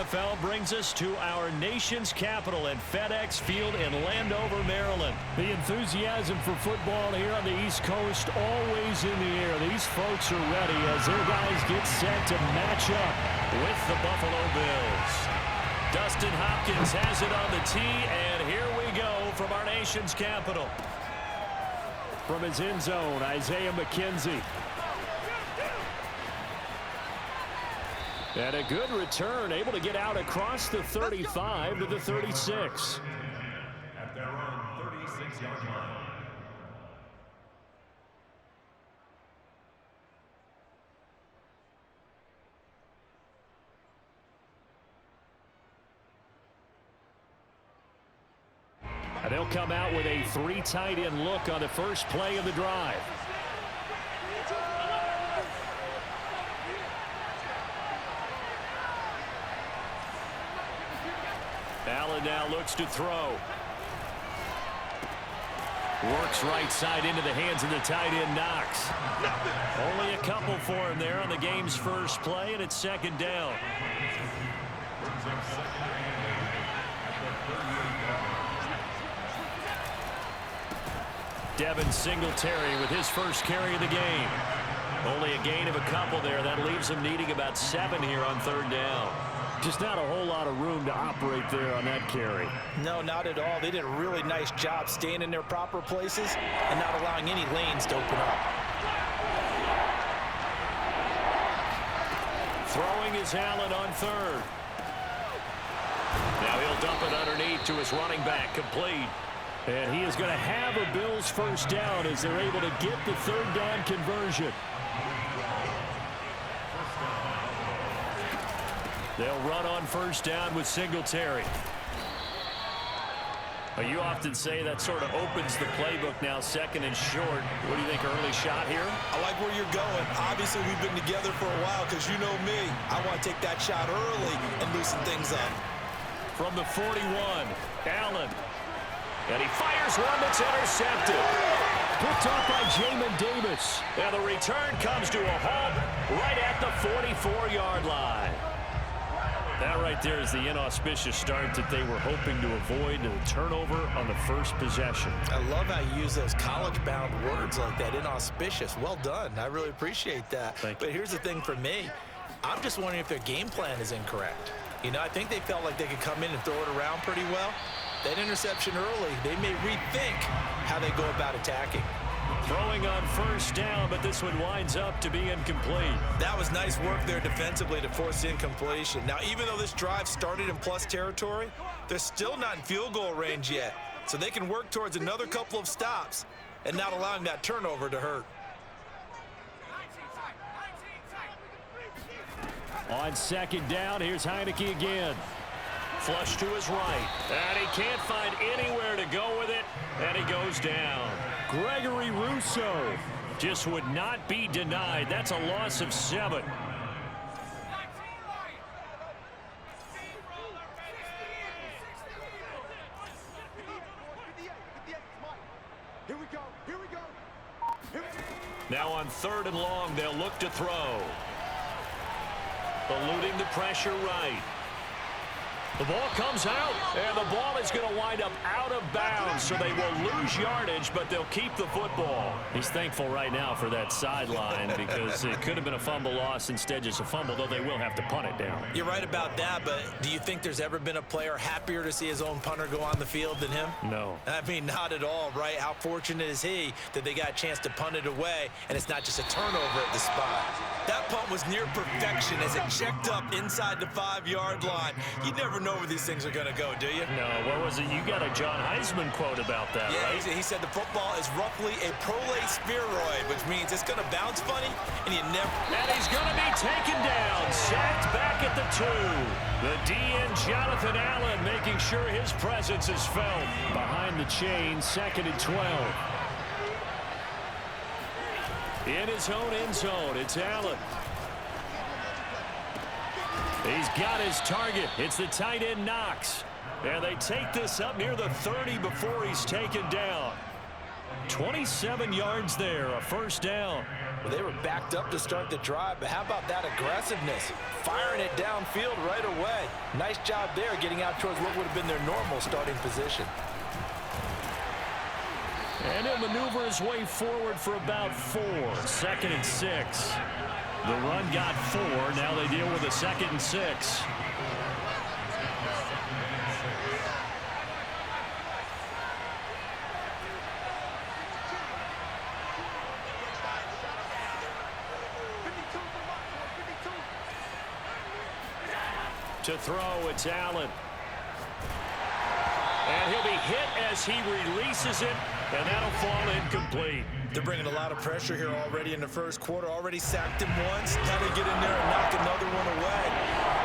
NFL brings us to our nation's capital at FedEx Field in Landover, Maryland. The enthusiasm for football here on the East Coast always in the air. These folks are ready as their guys get set to match up with the Buffalo Bills. Dustin Hopkins has it on the tee, and here we go from our nation's capital. From his end zone, Isaiah McKenzie. And a good return, able to get out across the 35 to the 36. At their own 36-yard line. And they'll come out with a 3 tight end look on the first play of the drive. Allen now looks to throw. Works right side into the hands of the tight end, Knox. Only a couple for him there on the game's first play, and it's second down. Devin Singletary with his first carry of the game. Only a gain of a couple there. That leaves him needing about 7 here on third down. Just not a whole lot of room to operate there on that carry. No, not at all. They did a really nice job staying in their proper places and not allowing any lanes to open up. Throwing is Allen on third. Now he'll dump it underneath to his running back, complete. And he is going to have a Bills first down as they're able to get the third down conversion. They'll run on first down with Singletary. You often say that sort of opens the playbook now, second and short. What do you think, early shot here? I like where you're going. Obviously, we've been together for a while because you know me. I want to take that shot early and loosen things up. From the 41, Allen. And he fires one that's intercepted. Picked off by Jamin Davis. And the return comes to a halt right at the 44-yard line. That right there is the inauspicious start that they were hoping to avoid, the turnover on the first possession. I love how you use those college-bound words like that, inauspicious. Well done. I really appreciate that. But here's the thing for me. I'm just wondering if their game plan is incorrect. You know, I think they felt like they could come in and throw it around pretty well. That interception early, they may rethink how they go about attacking. Throwing on first down, but this one winds up to be incomplete. That was nice work there defensively to force the incompletion. Now, even though this drive started in plus territory, they're still not in field goal range yet. So they can work towards another couple of stops and not allowing that turnover to hurt. On second down, here's Heineke again. Flush to his right. And he can't find anywhere to go with it, and he goes down. Gregory Rousseau just would not be denied. That's a loss of 7. Now on third and long, they'll look to throw. Eluding the pressure right. The ball comes out, and the ball is going to wind up out of bounds, so they will lose yardage, but they'll keep the football. He's thankful right now for that sideline because it could have been a fumble loss, instead just a fumble, though they will have to punt it down. You're right about that, but do you think there's ever been a player happier to see his own punter go on the field than him? No. I mean, not at all, right? How fortunate is he that they got a chance to punt it away, and it's not just a turnover at the spot. That punt was near perfection as it checked up inside the 5-yard line. You never know where these things are going to go, do you? No, what was it? You got a John Heisman quote about that, yeah, right? He said the football is roughly a prolate spheroid, which means it's going to bounce funny, and you never... And he's going to be taken down, sacked back at the 2. The DN, Jonathan Allen, making sure his presence is felt. Behind the chain, second and 12. In his own end zone, it's Allen. He's got his target. It's the tight end, Knox. And they take this up near the 30 before he's taken down. 27 yards there, a first down. Well, they were backed up to start the drive, but how about that aggressiveness? Firing it downfield right away. Nice job there getting out towards what would have been their normal starting position. And he'll maneuver his way forward for about 4. 2nd and 6. The run got 4. Now they deal with a 2nd and 6. To throw, it's Allen. And he'll be hit as he releases it, and that'll fall incomplete. They're bringing a lot of pressure here already in the first quarter. Already sacked him once. Now they get in there and knock another one away.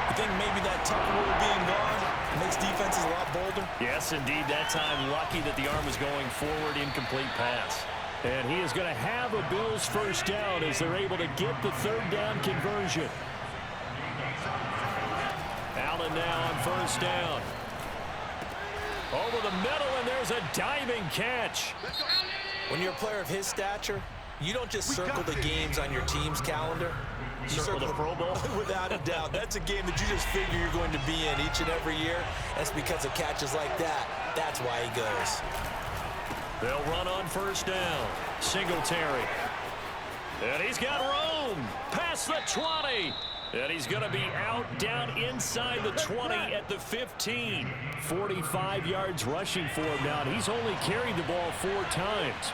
I think maybe that tucker rule being gone makes defenses a lot bolder. Yes, indeed. That time, lucky that the arm was going forward, incomplete pass. And he is going to have a Bills first down as they're able to get the 3rd down conversion. Allen now on first down. Over the middle, and there's a diving catch. When you're a player of his stature, you don't just circle the games on your team's calendar. You circle the Pro Bowl? Without a doubt. That's a game that you just figure you're going to be in each and every year. That's because of catches like that. That's why he goes. They'll run on first down. Singletary. And he's got room. Past the 20. And he's going to be out down inside the 20 at the 15. 45 yards rushing for him now. And he's only carried the ball 4 times.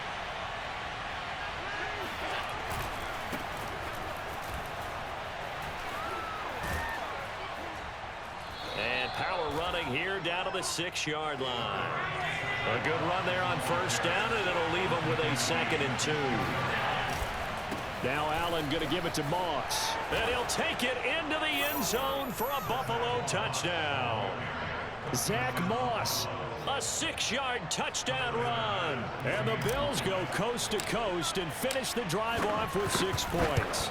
And power running here down to the 6-yard line. A good run there on first down, and it'll leave him with a 2nd and 2. Now Allen going to give it to Moss. And he'll take it into the end zone for a Buffalo touchdown. Zach Moss, a 6-yard touchdown run. And the Bills go coast to coast and finish the drive off with 6 points.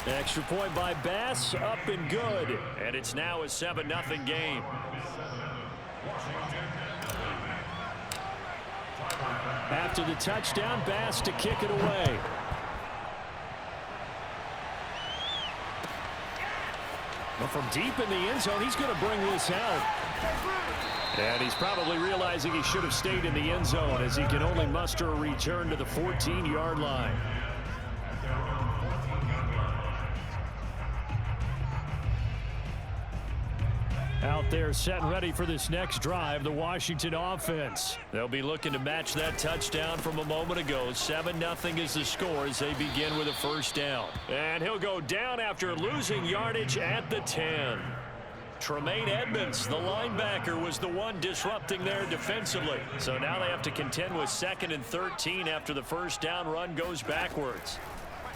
Extra point by Bass, up and good. And it's now a 7-0 game. After the touchdown, Bass to kick it away. But from deep in the end zone, he's going to bring this out. And he's probably realizing he should have stayed in the end zone as he can only muster a return to the 14-yard line. Out there set and ready for this next drive, the Washington offense. They'll be looking to match that touchdown from a moment ago. 7-0 is the score as they begin with a first down. And he'll go down after losing yardage at the 10. Tremaine Edmonds, the linebacker, was the one disrupting there defensively. So now they have to contend with 2nd and 13 after the first down run goes backwards.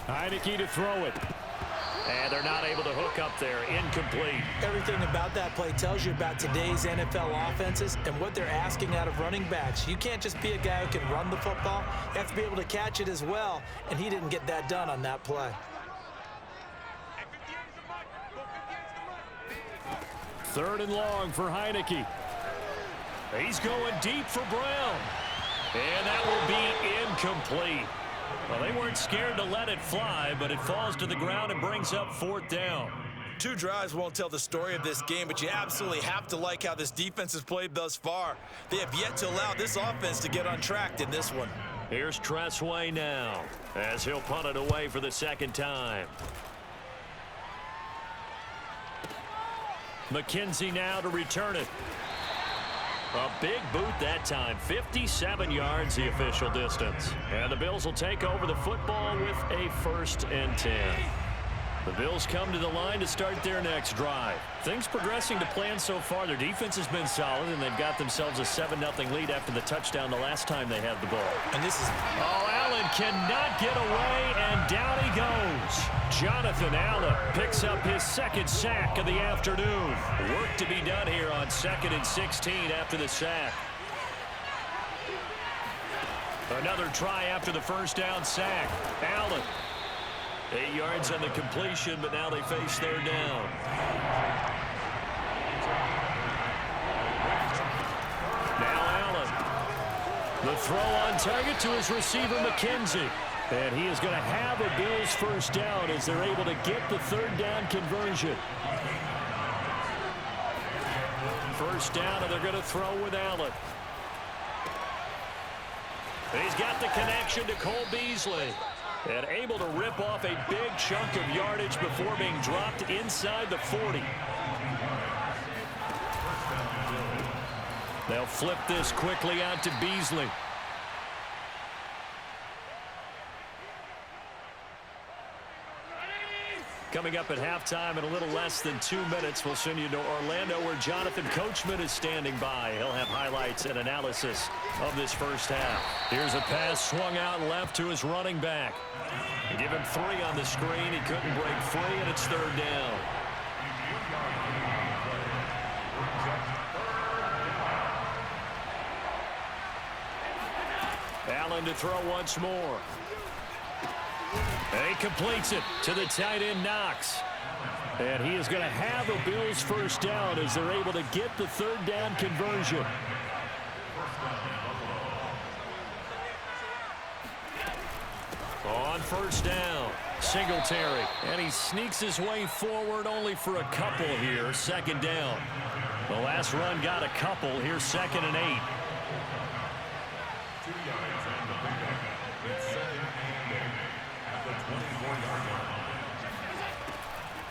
Heineke to throw it. And they're not able to hook up there. Incomplete. Everything about that play tells you about today's NFL offenses and what they're asking out of running backs. You can't just be a guy who can run the football. You have to be able to catch it as well, and he didn't get that done on that play. 3rd and long for Heineke. He's going deep for Brown. And that will be incomplete. Well, they weren't scared to let it fly, but it falls to the ground and brings up 4th down. 2 drives won't tell the story of this game, but you absolutely have to like how this defense has played thus far. They have yet to allow this offense to get untracked in this one. Here's Tressway now as he'll punt it away for the 2nd time. McKenzie now to return it. A big boot that time. 57 yards the official distance. And the Bills will take over the football with a 1st and 10. The Bills come to the line to start their next drive. Things progressing to plan so far. Their defense has been solid, and they've got themselves a 7-0 lead after the touchdown the last time they had the ball. And this is... Oh, Allen cannot get away, and down he goes. Jonathan Allen picks up his 2nd sack of the afternoon. Work to be done here on 2nd and 16 after the sack. Another try after the first down sack. Allen. 8 yards on the completion, but now they face 3rd down. Now Allen. The The throw on target to his receiver, McKenzie. And he is going to have a Bills first down as they're able to get the third down conversion. First down, and they're going to throw with Allen. He's got the connection to Cole Beasley. And able to rip off a big chunk of yardage before being dropped inside the 40. They'll flip this quickly out to Beasley. Coming up at halftime in a little less than 2 minutes, we'll send you to Orlando where Jonathan Coachman is standing by. He'll have highlights and analysis of this first half. Here's a pass swung out left to his running back. Give him 3 on the screen. He couldn't break free, and it's third down. Allen to throw once more. And he completes it to the tight end, Knox. And he is going to have a Bills first down as they're able to get the third down conversion. On first down, Singletary. And he sneaks his way forward only for a couple here. Second down. The last run got a couple. Here's 2nd and 8.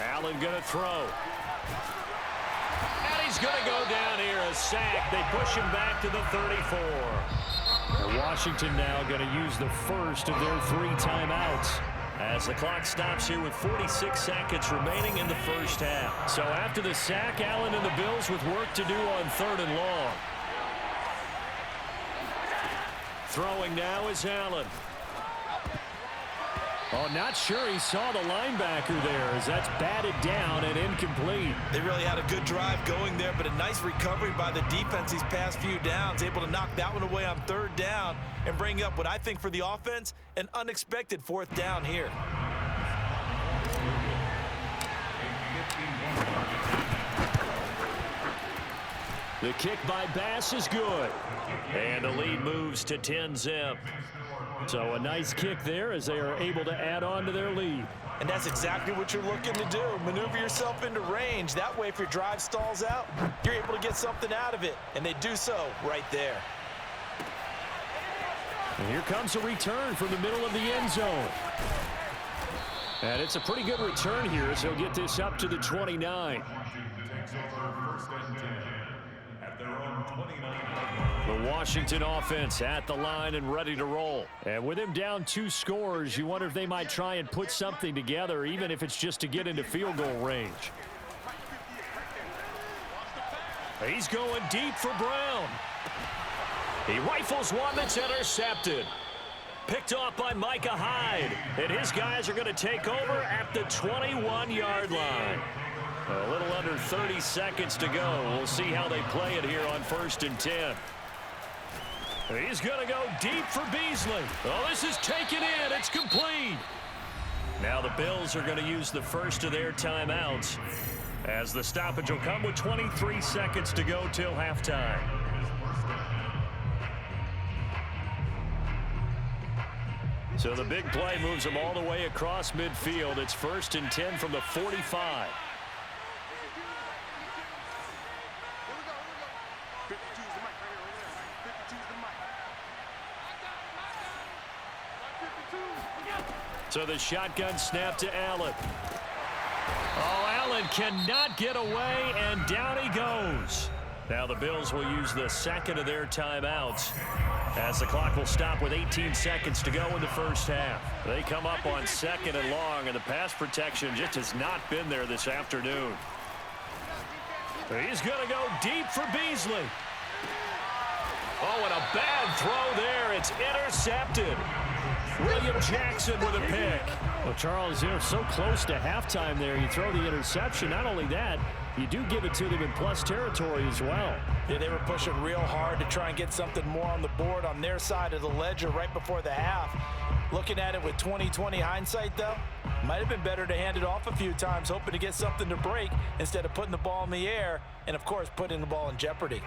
Allen going to throw. And he's going to go down here, a sack. They push him back to the 34. And Washington now going to use the first of their 3 timeouts as the clock stops here with 46 seconds remaining in the first half. So after the sack, Allen and the Bills with work to do on 3rd and long. Throwing now is Allen. Oh, not sure he saw the linebacker there as that's batted down and incomplete. They really had a good drive going there, but a nice recovery by the defense these past few downs, able to knock that one away on 3rd down and bring up what I think for the offense, an unexpected 4th down here. The kick by Bass is good. And the lead moves to 10-zip. So a nice kick there as they are able to add on to their lead. And that's exactly what you're looking to do. Maneuver yourself into range. That way, if your drive stalls out, you're able to get something out of it. And they do so right there. And here comes a return from the middle of the end zone. And it's a pretty good return here as he'll get this up to the 29. The Washington offense at the line and ready to roll. And with him down 2 scores, you wonder if they might try and put something together, even if it's just to get into field goal range. He's going deep for Brown. He rifles one that's intercepted. Picked off by Micah Hyde. And his guys are going to take over at the 21-yard line. A little under 30 seconds to go. We'll see how they play it here on 1st and 10. He's going to go deep for Beasley. Oh, this is taken in. It's complete. Now the Bills are going to use the first of their timeouts as the stoppage will come with 23 seconds to go till halftime. So the big play moves them all the way across midfield. It's 1st and 10 from the 45. So the shotgun snap to Allen. Oh, Allen cannot get away, and down he goes. Now the Bills will use the 2nd of their timeouts as the clock will stop with 18 seconds to go in the first half. They come up on 2nd and long, and the pass protection just has not been there this afternoon. He's going to go deep for Beasley. Oh, and a bad throw there. It's intercepted. William Jackson with a pick. Well, Charles, you know, so close to halftime there. You throw the interception. Not only that, you do give it to them in plus territory as well. Yeah, they were pushing real hard to try and get something more on the board on their side of the ledger right before the half. Looking at it with 20/20 hindsight, though, might have been better to hand it off a few times, hoping to get something to break instead of putting the ball in the air and, of course, putting the ball in jeopardy.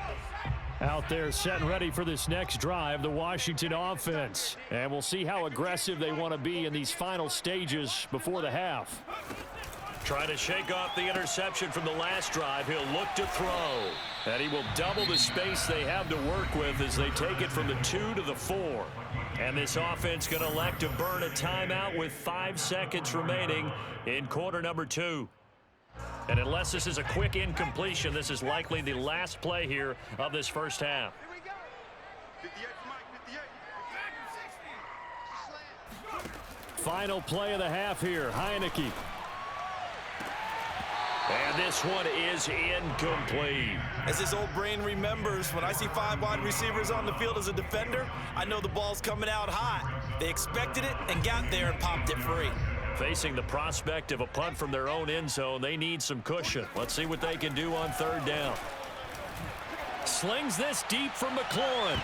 Out there set and ready for this next drive, the Washington offense. And we'll see how aggressive they want to be in these final stages before the half. Trying to shake off the interception from the last drive. He'll look to throw. And he will double the space they have to work with as they take it from the 2 to the 4. And this offense going to elect to burn a timeout with 5 seconds remaining in quarter number 2. And unless this is a quick incompletion, this is likely the last play here of this first half. Here we go. 58 for Mike, 58. Final play of the half here, Heineke. And this one is incomplete. As his old brain remembers, when I see 5 wide receivers on the field as a defender, I know the ball's coming out hot. They expected it and got there and popped it free. Facing the prospect of a punt from their own end zone, they need some cushion. Let's see what they can do on third down. Slings this deep from McLaurin.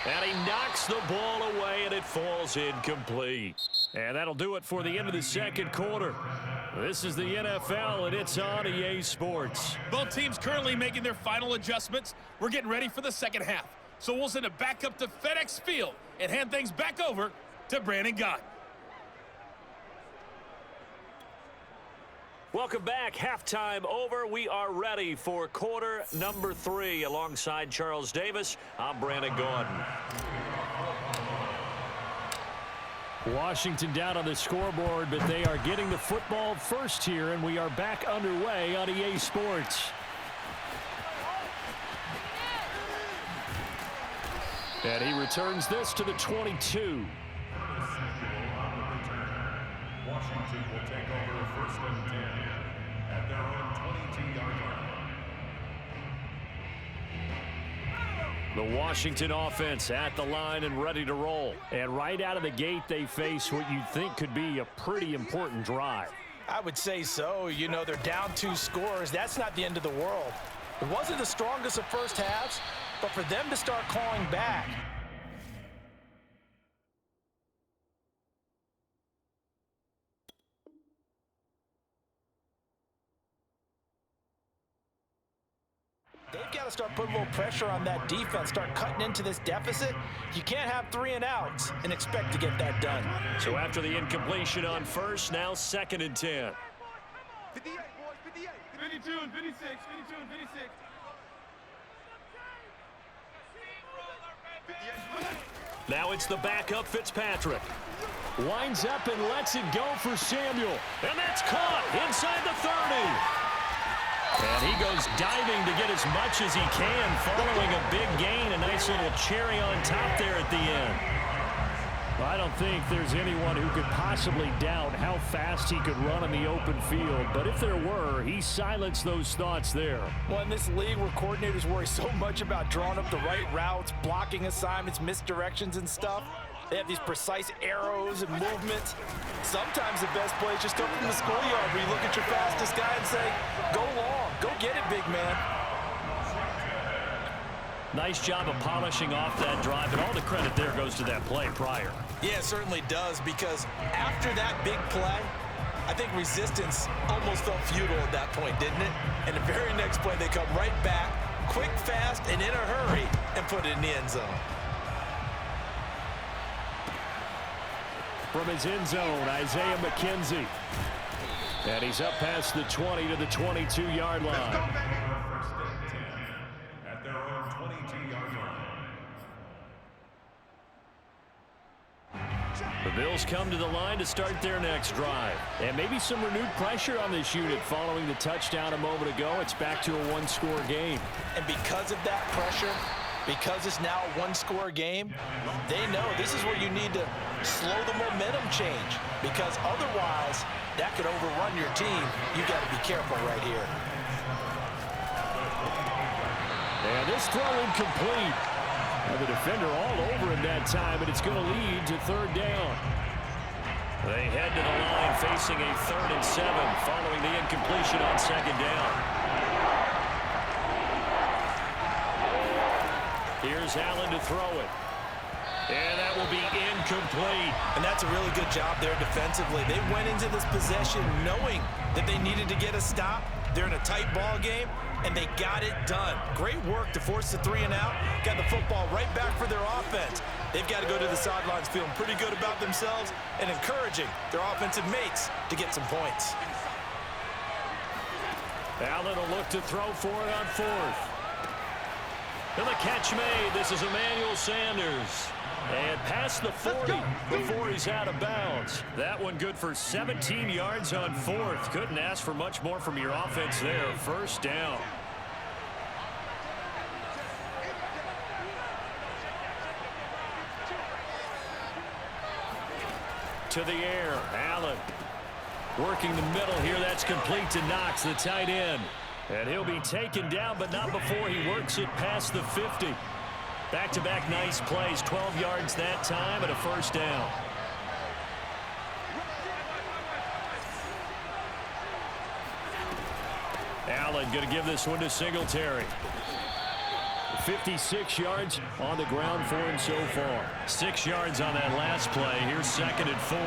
And he knocks the ball away, and it falls incomplete. And that'll do it for the end of the second quarter. This is the NFL, and it's on EA Sports. Both teams currently making their final adjustments. We're getting ready for the second half. So we'll send it back up to FedEx Field and hand things back over to Brandon Gott. Welcome back. Halftime over. We are ready for quarter number 3. Alongside Charles Davis, I'm Brandon Gordon. Washington down on the scoreboard, but they are getting the football first here, and we are back underway on EA Sports. And he returns this to the 22. Washington will take over first and 10 at their own 22-yard line. The Washington offense at the line and ready to roll. And right out of the gate, they face what you'd think could be a pretty important drive. I would say so. You know, they're down 2 scores. That's not the end of the world. It wasn't the strongest of first halves, but for them to start calling back, they've got to start putting a little pressure on that defense, start cutting into this deficit. You can't have 3 and outs and expect to get that done. So after the incompletion on first, now second and 10. 58, boys, 58. 52 and 56, 52 and 56. 58. Now it's the backup Fitzpatrick. Winds up and lets it go for Samuel. And that's caught inside the 30. And he goes diving to get as much as he can, following a big gain. A nice little cherry on top there at the end. I don't think there's anyone who could possibly doubt how fast he could run in the open field. But if there were, he silenced those thoughts there. Well, in this league where coordinators worry so much about drawing up the right routes, blocking assignments, misdirections and stuff, they have these precise arrows and movements. Sometimes the best play is just come from the schoolyard where you look at your fastest guy and say, go long, go get it, big man. Nice job of polishing off that drive, and all the credit there goes to that play prior. Yeah, it certainly does, because after that big play, I think resistance almost felt futile at that point, didn't it? And the very next play, they come right back, quick, fast, and in a hurry, and put it in the end zone. From his end zone, Isaiah McKenzie. And he's up past the 20 to the 22-yard line. First and 10 at their own 22-yard line. The Bills come to the line to start their next drive. And maybe some renewed pressure on this unit following the touchdown a moment ago. It's back to a one-score game. And because of that pressure, because it's now a one-score game, they know this is where you need to slow the momentum change, because otherwise that could overrun your team. You've got to be careful right here. And this throw incomplete. And the defender all over him that time, and it's going to lead to third down. They head to the line facing a 3rd and 7 following the incompletion on second down. Here's Allen to throw it. And that will be incomplete. And that's a really good job there defensively. They went into this possession knowing that they needed to get a stop, They're in a tight ball game, and they got it done. Great work to force the 3 and out. Got the football right back for their offense. They've got to go to the sidelines feeling pretty good about themselves and encouraging their offensive mates to get some points. Allen will look to throw for it on 4th. And the catch made. This is Emmanuel Sanders. And past the 40 before he's out of bounds. That one good for 17 yards on 4th. Couldn't ask for much more from your offense there. First down. To the air. Allen working the middle here. That's complete to Knox, the tight end. And he'll be taken down, but not before he works it past the 50. Back-to-back nice plays, 12 yards that time, and a first down. Allen going to give this one to Singletary. 56 yards on the ground for him so far. 6 yards on that last play. Here's 2nd and 4.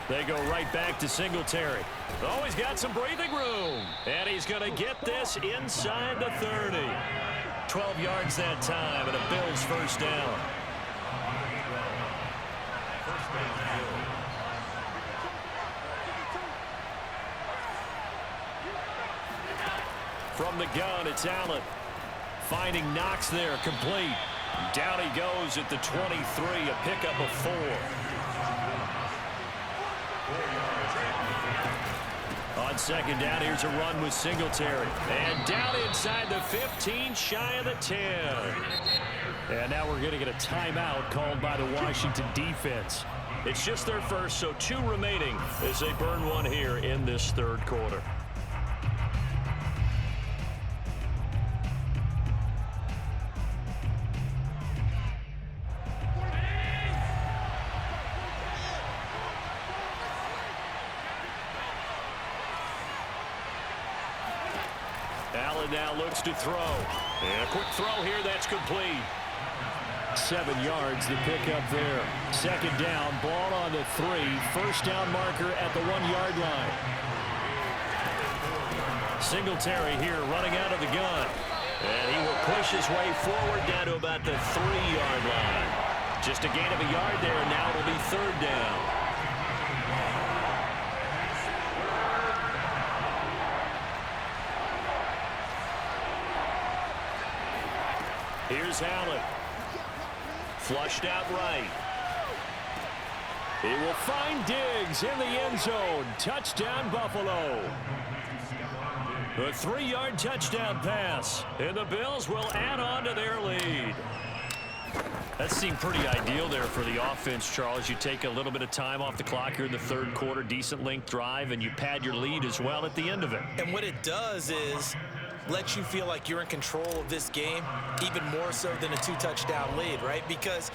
They go right back to Singletary. Oh, he's got some breathing room. And he's going to get this inside the 30. 12 yards that time, and a Bills first down. From the gun, it's Allen. Finding Knox there, complete. Down he goes at the 23, a pickup of 4. On 2nd down, here's a run with Singletary. And down inside the 15, shy of the 10. And now we're going to get a timeout called by the Washington defense. It's just their first, so 2 remaining as they burn one here in this 3rd quarter. Allen now looks to throw. And a quick throw here, that's complete. 7 yards, the pickup there. 2nd down, ball on the 3. First down marker at the 1-yard line. Singletary here running out of the gun. And he will push his way forward down to about the 3-yard line. Just a gain of a yard there, and now it'll be 3rd down. Here's Allen. Flushed out right. He will find Diggs in the end zone. Touchdown, Buffalo. A 3-yard touchdown pass. And the Bills will add on to their lead. That seemed pretty ideal there for the offense, Charles. You take a little bit of time off the clock here in the 3rd quarter, decent length drive, and you pad your lead as well at the end of it. And what it does is let you feel like you're in control of this game, even more so than a 2-touchdown lead, right? Because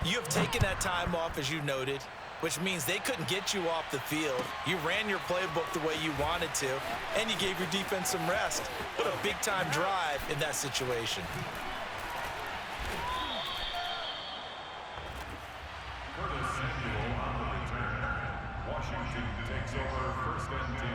you have taken that time off, as you noted, which means they couldn't get you off the field. You ran your playbook the way you wanted to, and you gave your defense some rest. What a big-time drive in that situation. Washington takes over 1st and 10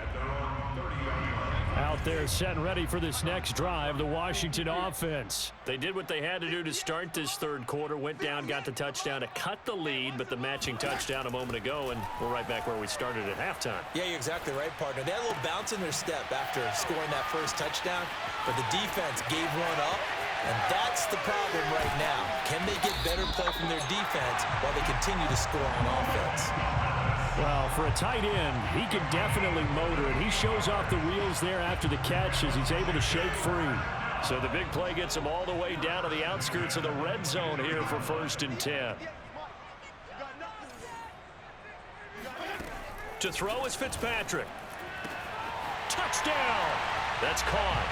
at their own 30-yard line. Out there set and ready for this next drive, the Washington offense. They did what they had to do to start this 3rd quarter, went down, got the touchdown to cut the lead, but the matching touchdown a moment ago, and we're right back where we started at halftime. Yeah, you're exactly right, partner. They had a little bounce in their step after scoring that first touchdown, but the defense gave one up, and that's the problem right now. Can they get better play from their defense while they continue to score on offense? Well, for a tight end, he can definitely motor it. He shows off the wheels there after the catch as he's able to shake free. So the big play gets him all the way down to the outskirts of the red zone here for 1st and 10. To throw is Fitzpatrick. Touchdown! That's caught.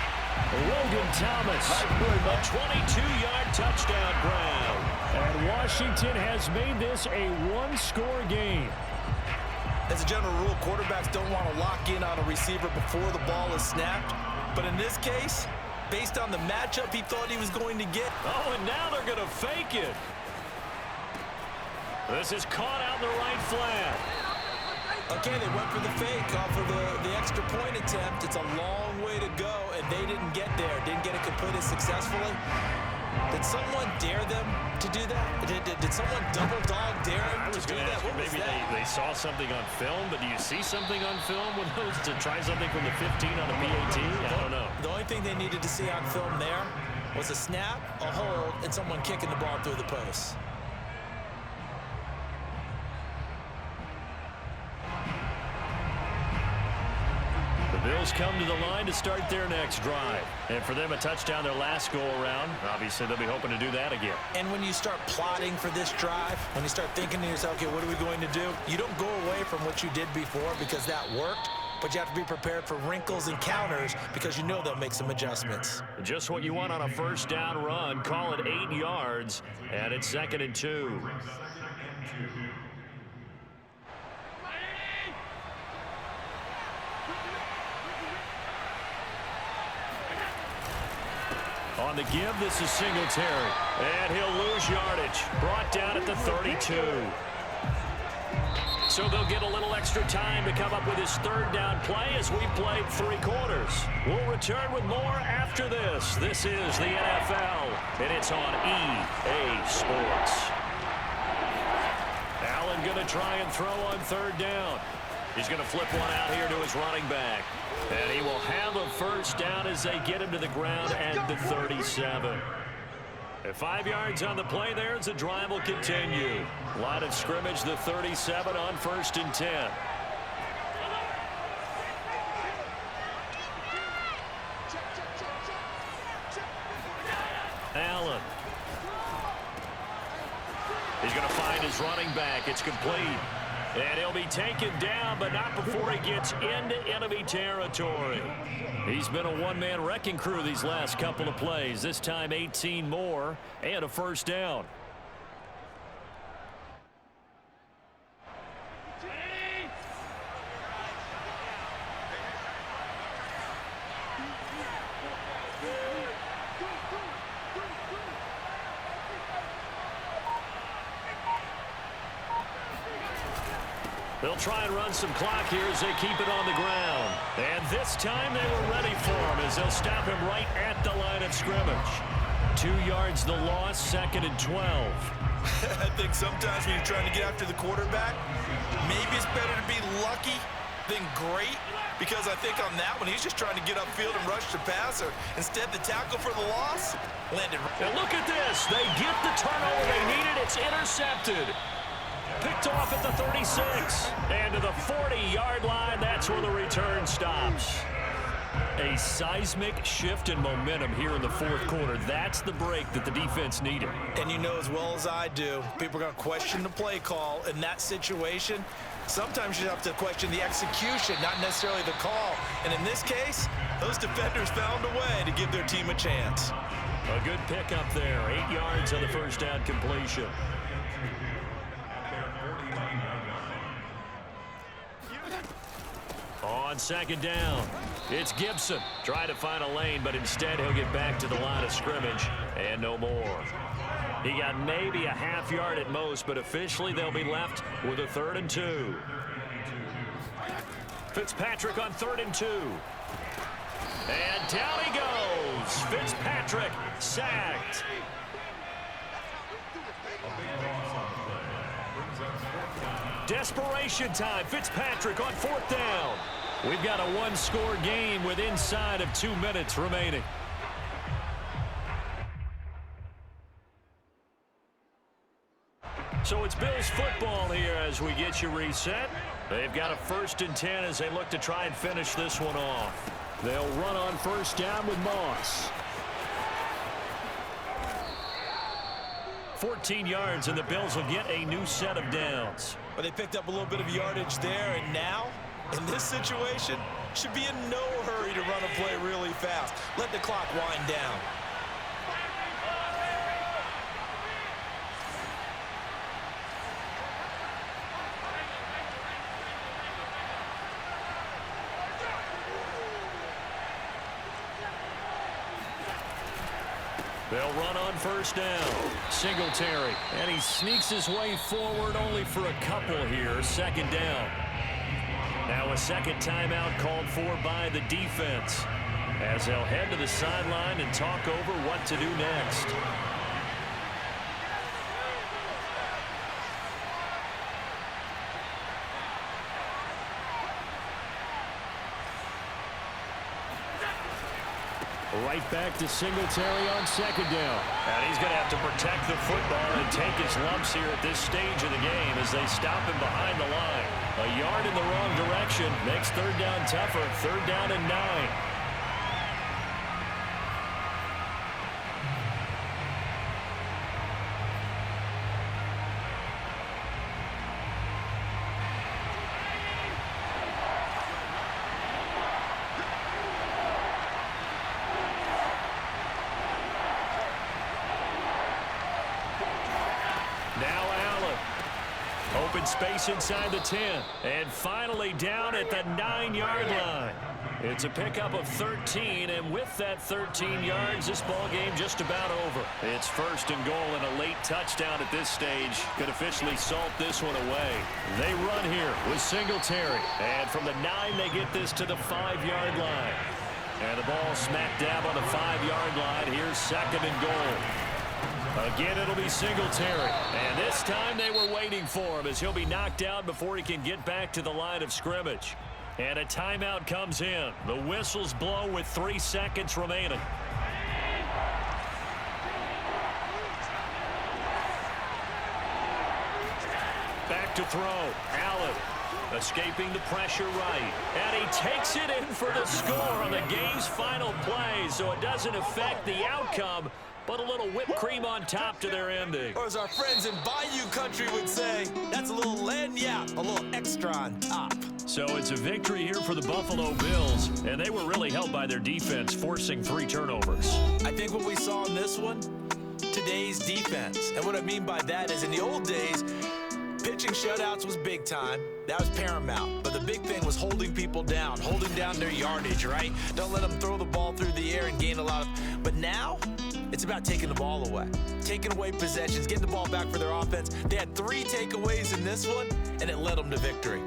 Logan Thomas, a 22-yard touchdown grab. And Washington has made this a 1-score game. As a general rule, quarterbacks don't want to lock in on a receiver before the ball is snapped. But in this case, based on the matchup he thought he was going to get. Oh, and now they're going to fake it. This is caught out in the right flat. Okay, they went for the fake off of the extra point attempt. It's a long way to go, and they didn't get there. Didn't get it completed successfully. Did someone dare them to do that? Did someone double dog dare them to do that? What was maybe that? they saw something on film, but do you see something on film with those to try something from the 15 on a PAT? I don't know. The only thing they needed to see on film there was a snap, a hold, and someone kicking the ball through the post. Bills come to the line to start their next drive. And for them, a touchdown their last go-around. Obviously, they'll be hoping to do that again. And when you start plotting for this drive, when you start thinking to yourself, okay, what are we going to do? You don't go away from what you did before because that worked, but you have to be prepared for wrinkles and counters because you know they'll make some adjustments. Just what you want on a first down run. Call it 8 yards, and it's 2nd and 2. On the give, this is Singletary. And he'll lose yardage. Brought down at the 32. So they'll get a little extra time to come up with his third down play as we've played 3 quarters. We'll return with more after this. This is the NFL, and it's on EA Sports. Allen going to try and throw on 3rd down. He's going to flip one out here to his running back. And he will have a first down as they get him to the ground at the 37. At 5 yards on the play there as the drive will continue. Line of scrimmage, the 37 on 1st and 10. Allen. He's going to find his running back. It's complete. And he'll be taken down, but not before he gets into enemy territory. He's been a one-man wrecking crew these last couple of plays. This time 18 more and a first down. They'll try and run some clock here as they keep it on the ground. And this time they were ready for him as they'll stop him right at the line of scrimmage. 2 yards the loss, 2nd and 12. I think sometimes when you're trying to get after the quarterback, maybe it's better to be lucky than great, because I think on that one, he's just trying to get upfield and rush the passer. Instead, the tackle for the loss landed. And look at this. They get the turnover they needed. It's intercepted. Picked off at the 36. And to the 40-yard line, that's where the return stops. A seismic shift in momentum here in the 4th quarter. That's the break that the defense needed. And you know as well as I do, people are going to question the play call in that situation. Sometimes you have to question the execution, not necessarily the call. And in this case, those defenders found a way to give their team a chance. A good pickup there. 8 yards on the first down completion. On 2nd down, it's Gibson. Trying to find a lane, but instead he'll get back to the line of scrimmage and no more. He got maybe a half yard at most, but officially they'll be left with a 3rd and 2. Fitzpatrick on 3rd and 2. And down he goes. Fitzpatrick sacked. Desperation time. Fitzpatrick on 4th down. We've got a 1-score game with inside of 2 minutes remaining. So it's Bills football here as we get you reset. They've got a 1st and 10 as they look to try and finish this one off. They'll run on 1st down with Moss. 14 yards, and the Bills will get a new set of downs. But they picked up a little bit of yardage there, and now, in this situation, should be in no hurry to run a play really fast. Let the clock wind down. They'll run on first down. Singletary, and he sneaks his way forward only for a couple here. Second down. Now a second timeout called for by the defense, as they'll head to the sideline and talk over what to do next. Right back to Singletary on second down. And he's going to have to protect the football and take his lumps here at this stage of the game as they stop him behind the line. A yard in the wrong direction makes third down tougher. Third down and 9. Open space inside the 10. And finally down at the 9-yard line. It's a pickup of 13, and with that 13 yards, this ball game just about over. It's first and goal, and a late touchdown at this stage could officially salt this one away. They run here with Singletary. And from the 9, they get this to the 5-yard line. And the ball smack dab on the 5-yard line. Here's second and goal. Again, it'll be Singletary. And this time they were waiting for him as he'll be knocked out before he can get back to the line of scrimmage. And a timeout comes in. The whistles blow with 3 seconds remaining. Back to throw. Allen escaping the pressure right. And he takes it in for the score on the game's final play, so it doesn't affect the outcome, but a little whipped cream on top to their ending. Or as our friends in Bayou country would say, that's a little lagniappe, a little extra on top. So it's a victory here for the Buffalo Bills, and they were really helped by their defense, forcing 3 turnovers. I think what we saw in this one, today's defense. And what I mean by that is in the old days, pitching shutouts was big time. That was paramount. But the big thing was holding people down, holding down their yardage, right? Don't let them throw the ball through the air and gain a lot of... But now, it's about taking the ball away. Taking away possessions, getting the ball back for their offense. They had 3 takeaways in this one, and it led them to victory.